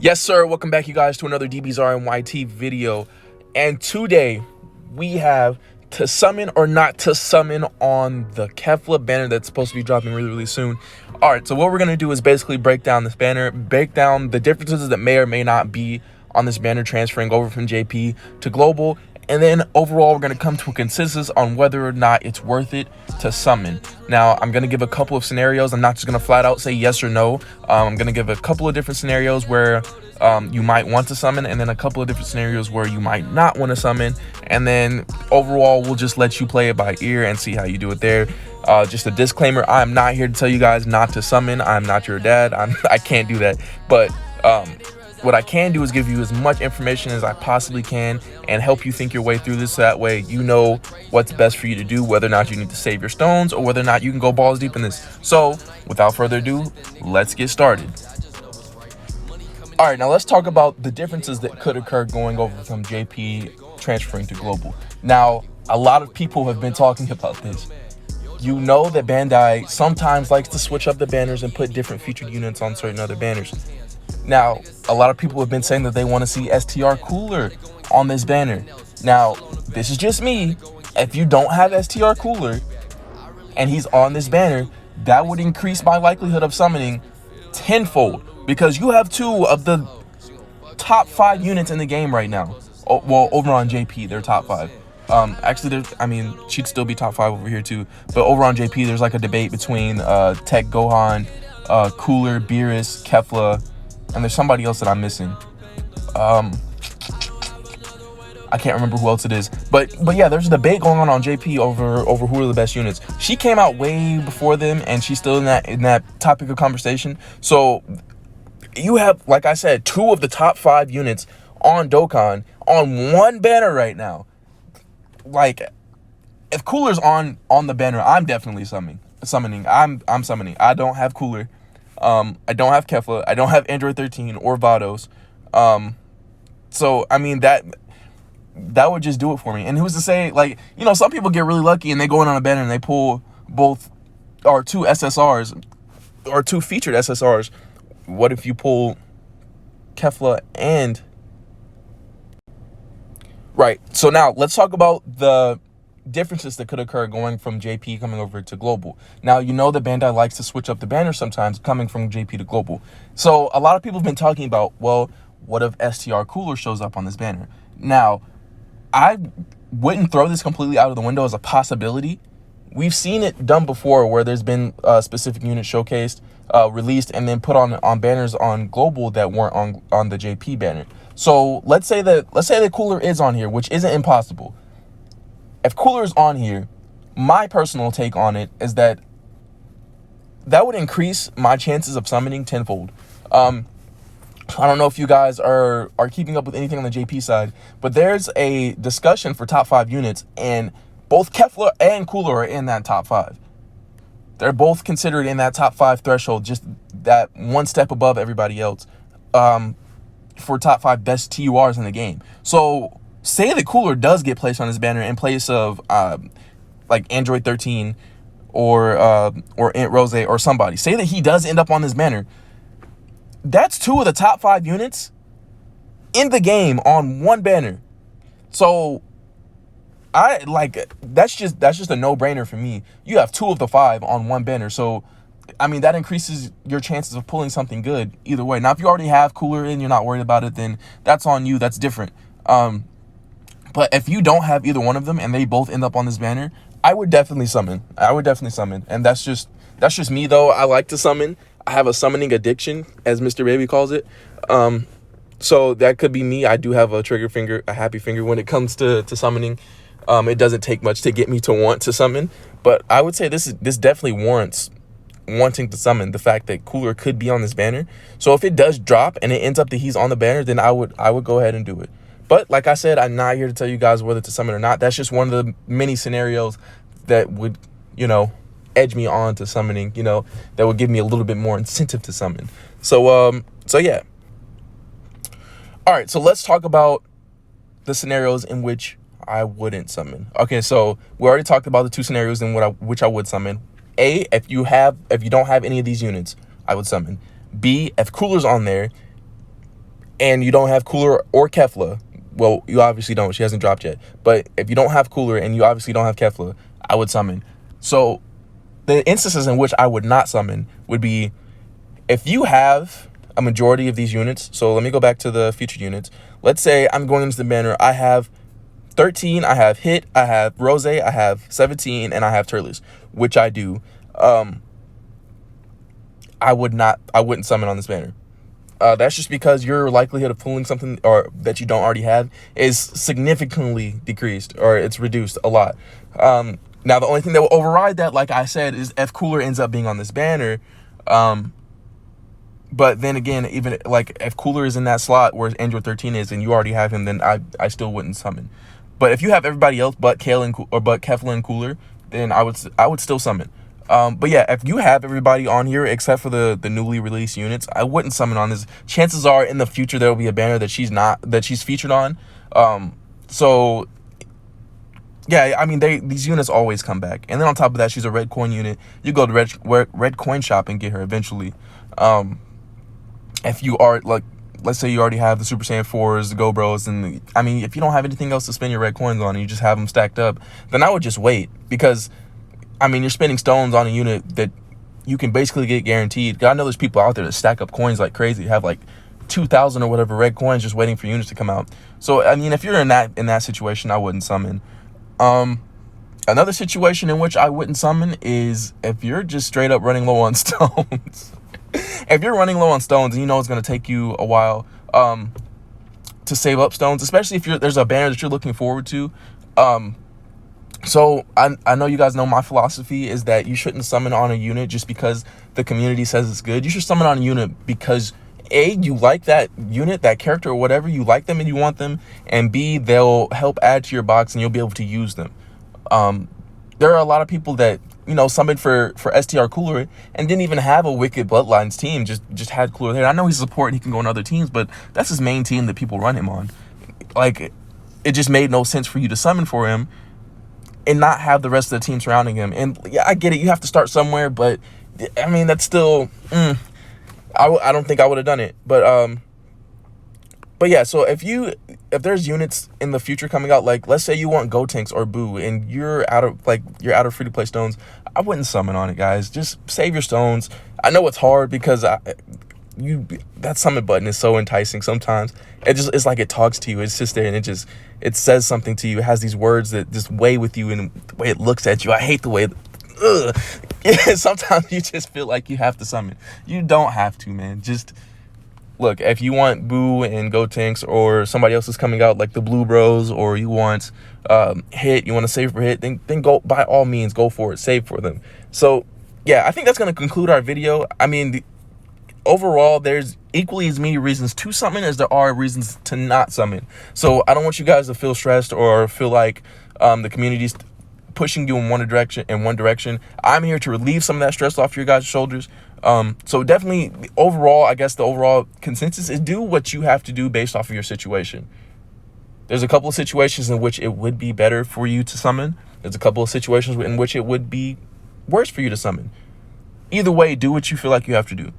Yes, sir. Welcome back, you guys, to another DBZRNYT video. And today we have to summon or not to summon on the Kefla banner that's supposed to be dropping really, really soon. All right, so what we're going to do is basically break down this banner, break down the differences that may or may not be on this banner transferring over from JP to global. And then overall, we're going to come to a consensus on whether or not it's worth it to summon. Now, I'm going to give a couple of scenarios. I'm not just going to flat out say yes or no. I'm going to give a couple of different scenarios where you might want to summon, and then a couple of different scenarios where you might not want to summon. And then overall, we'll just let you play it by ear and see how you do it there. Just a disclaimer, I'm not here to tell you guys not to summon. I'm not your dad. I can't do that. But what I can do is give you as much information as I possibly can and help you think your way through this. That way you know what's best for you to do, whether or not you need to save your stones or whether or not you can go balls deep in this. So without further ado, let's get started. All right, now let's talk about the differences that could occur going over from JP transferring to global. Now, a lot of people have been talking about this. You know that Bandai sometimes likes to switch up the banners and put different featured units on certain other banners. Now, a lot of people have been saying that they want to see STR Cooler on this banner. Now, this is just me. If you don't have STR Cooler and he's on this banner, that would increase my likelihood of summoning tenfold, because you have two of the top 5 units in the game right now. Oh, well, over on JP, they're top 5. Actually, she'd still be top 5 over here too. But over on JP, there's like a debate between Tech Gohan, Cooler, Beerus, Kefla, and there's somebody else that I'm missing. I can't remember who else it is. But yeah, there's a debate going on JP over who are the best units. She came out way before them, and she's still in that topic of conversation. So you have, like I said, 2 of the top 5 units on Dokkan on one banner right now. Like, if Cooler's on the banner, I'm definitely summoning. I'm summoning. I don't have Cooler. I don't have Kefla. I don't have Android 13 or Vados. So I mean that would just do it for me. And who's to say, like, you know, some people get really lucky and they go in on a banner and they pull both or 2 SSRs or 2 featured SSRs. What if you pull Kefla and right? So now let's talk about the differences that could occur going from JP coming over to global. Now, you know that Bandai likes to switch up the banner sometimes coming from JP to global. So a lot of people have been talking about, well, what if STR Cooler shows up on this banner? Now, I wouldn't throw this completely out of the window as a possibility. We've seen it done before where there's been specific units showcased, released, and then put on banners on global that weren't on the JP banner. So let's say that Cooler is on here, which isn't impossible. If Cooler is on here, my personal take on it is that would increase my chances of summoning tenfold. I don't know if you guys are keeping up with anything on the JP side, but there's a discussion for top 5 units, and both Kefla and Cooler are in that top 5. They're both considered in that top 5 threshold, just that one step above everybody else, for top 5 best TURs in the game. So say that Cooler does get placed on this banner in place of like Android 13 or Aunt Rose or somebody. Say that he does end up on this banner. That's 2 of the top 5 units in the game on one banner. So that's just a no-brainer for me. You have 2 of the 5 on one banner. So I mean, that increases your chances of pulling something good either way. Now, if you already have Cooler and you're not worried about it, then that's on you. That's different. But if you don't have either one of them and they both end up on this banner, I would definitely summon. And that's just me, though. I like to summon. I have a summoning addiction, as Mr. Baby calls it. So that could be me. I do have a trigger finger, a happy finger when it comes to summoning. It doesn't take much to get me to want to summon. But I would say this definitely warrants wanting to summon, the fact that Cooler could be on this banner. So if it does drop and it ends up that he's on the banner, then I would go ahead and do it. But like I said, I'm not here to tell you guys whether to summon or not. That's just one of the many scenarios that would, you know, edge me on to summoning, you know, that would give me a little bit more incentive to summon. So yeah. All right, so let's talk about the scenarios in which I wouldn't summon. Okay, so we already talked about the 2 scenarios in which I would summon. A, if you don't have any of these units, I would summon. B, if Cooler's on there, and you don't have Cooler or Kefla, well, you obviously don't. She hasn't dropped yet. But if you don't have Cooler and you obviously don't have Kefla, I would summon. So the instances in which I would not summon would be if you have a majority of these units. So let me go back to the featured units. Let's say I'm going into the banner. I have 13, I have Hit, I have Rose, I have 17, and I have Turles, which I do. I wouldn't summon on this banner. That's just because your likelihood of pulling something or that you don't already have is significantly decreased, or it's reduced a lot. Now, the only thing that will override that, like I said, is if Cooler ends up being on this banner. But then again, even like if Cooler is in that slot where Android 13 is and you already have him, then I still wouldn't summon. But if you have everybody else but Kefla and Cooler, then I would still summon. But yeah, if you have everybody on here except for the newly released units, I wouldn't summon on this. Chances are in the future there will be a banner that she's featured on. So yeah, I mean these units always come back. And then on top of that, she's a red coin unit. You go to red coin shop and get her eventually. If you are like, let's say you already have the Super Saiyan 4s, the Go Bros, and I mean, if you don't have anything else to spend your red coins on and you just have them stacked up, then I would just wait, because I mean, you're spending stones on a unit that you can basically get guaranteed. I know there's people out there that stack up coins like crazy, have like 2,000 or whatever red coins just waiting for units to come out. So I mean, if you're in that situation, I wouldn't summon. Another situation in which I wouldn't summon is if you're just straight up running low on stones. If you're running low on stones and you know it's going to take you a while to save up stones, especially if there's a banner that you're looking forward to. So I know you guys know my philosophy is that you shouldn't summon on a unit just because the community says it's good. You should summon on a unit because A, you like that unit, that character or whatever, you like them and you want them, and B, they'll help add to your box and you'll be able to use them. There are a lot of people that, you know, summoned for STR Cooler and didn't even have a Wicked Bloodlines team, just had Cooler there. I know he's a support and he can go on other teams, but that's his main team that people run him on. Like, it just made no sense for you to summon for him and not have the rest of the team surrounding him. And yeah, I get it, you have to start somewhere, but I mean, that's still, I don't think I would have done it. But yeah, so if there's units in the future coming out, like let's say you want Go Tanks or Boo and you're out of free to play stones, I wouldn't summon on it, guys. Just save your stones. I know it's hard because that summon button is so enticing sometimes. It's like it talks to you. It sits there and it says something to you. It has these words that just weigh with you and the way it looks at you. I hate the way yeah, sometimes you just feel like you have to summon. You don't have to, man. Just look, if you want Boo and Go Tanks or somebody else is coming out like the Blue Bros, or you want Hit, you want to save for Hit, then go, by all means, go for it, save for them. So yeah, I think that's going to conclude our video. I mean, overall, there's equally as many reasons to summon as there are reasons to not summon. So I don't want you guys to feel stressed or feel like the community's pushing you in one direction. I'm here to relieve some of that stress off your guys' shoulders. So definitely, overall, I guess the overall consensus is do what you have to do based off of your situation. There's a couple of situations in which it would be better for you to summon. There's a couple of situations in which it would be worse for you to summon. Either way, do what you feel like you have to do.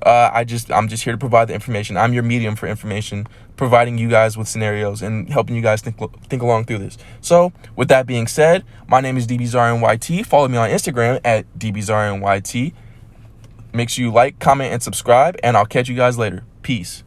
I'm just here to provide the information. I'm your medium for information, providing you guys with scenarios and helping you guys think along through this. So with that being said, my name is DBZarNYT. Follow me on Instagram at DBZarNYT. Make sure you like, comment, and subscribe, and I'll catch you guys later. Peace.